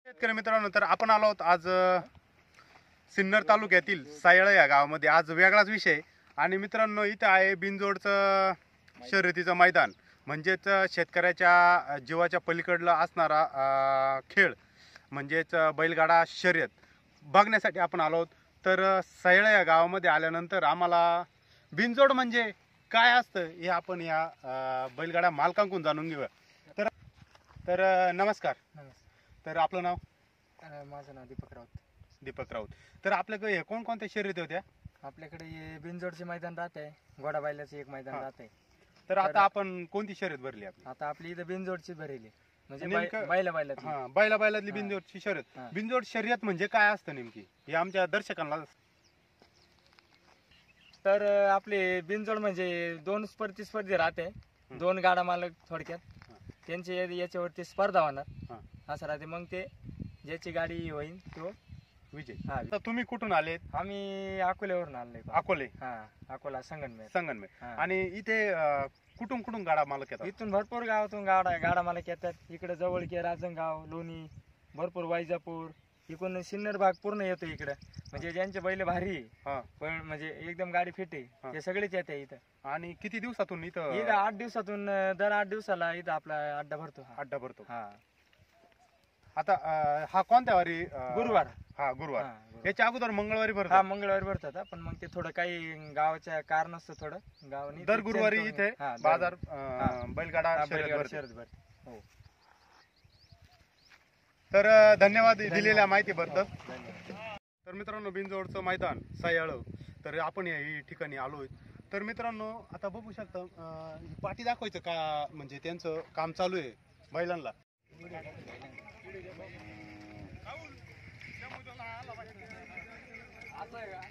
शेतकरी मित्रांनो, तर आपण आलो आहोत आज सिन्नर तालुक्यातील सायळ या गावामध्ये. आज वेगळाच विषय. आणि मित्रांनो, इथे आहे बिनजोडचं शर्यतीचं मैदान, म्हणजेच शेतकऱ्याच्या जीवाच्या पलीकडला असणारा खेळ म्हणजेच बैलगाडा शर्यत बघण्यासाठी आपण आलो आहोत. तर सायळ या गावामध्ये आल्यानंतर आम्हाला बिनजोड म्हणजे काय असतं हे आपण या बैलगाडा मालकांकडून जाणून घेऊया. तर नमस्कार. तर आपलं नाव? माझं नाव दीपक राऊत. दीपक राऊत. तर आपल्याकडे हे कोणकोणत्या शर्यती होत्या? आपल्याकडे हे बिनजोडचे मैदान राहते, घोडा बैलाचे एक मैदान राहते. तर आता आपण कोणती शर्यत भरली आपली? आता आपली इथं बिनजोडची भरेली, म्हणजे नेमकं- बैला बैलाची. बैला बैलातली बिनजोडची शर्यत. बिनजोड शर्यत म्हणजे काय असतं नेमकी, हे आमच्या दर्शकांना? तर आपले बिनजोड म्हणजे दोन स्पर्धी राहते, दोन गाडा मालक थोडक्यात त्यांचे याच्यावरती स्पर्धा होणार असं राहते. मग ते ज्याची गाडी होईल तो विजय. हा. तर तुम्ही कुठून आलेत? आम्ही अकोल्यावरून आलोय. अकोले. अकोला संगमनेर. संगमनेर. आणि इथे कुठून कुठून गाडा मालक येतात? इथून भरपूर गावातून गाडा मालक येतात. इकडे जवळके राजनगाव, लोणी, भरपूर वायजापूर, इकडून सिन्नर भाग पूर्ण येतो इकडे. म्हणजे ज्यांचे बैल भारी पण म्हणजे एकदम गाडी फिट आहे ते सगळेच येते इथं. आणि किती दिवसातून इथं? 8 दिवसातून, दर 8 दिवसाला इथं आपला अड्डा भरतो. अड्डा भरतो. आता हा कोणत्या वारी? गुरुवार. गुरुवार. याच्या अगोदर मंगळवारी भरतो? मंगळवारी भरतात. पण मग ते थोडं काही गावाच्या कारण असतं, थोडं गावाने दर गुरुवारी इथे बाजार बैलगाडा शर्यत भरते. हो. तर धन्यवाद दिलेल्या माहितीबद्दल. तर मित्रांनो, बिनजोडचं मैदान सायळ, तर आपण या ठिकाणी आलोय. तर मित्रांनो, आता बघू शकता पाठी दाखवायचं का, म्हणजे त्यांचं काम चालू आहे बैलांना. असं आहे का?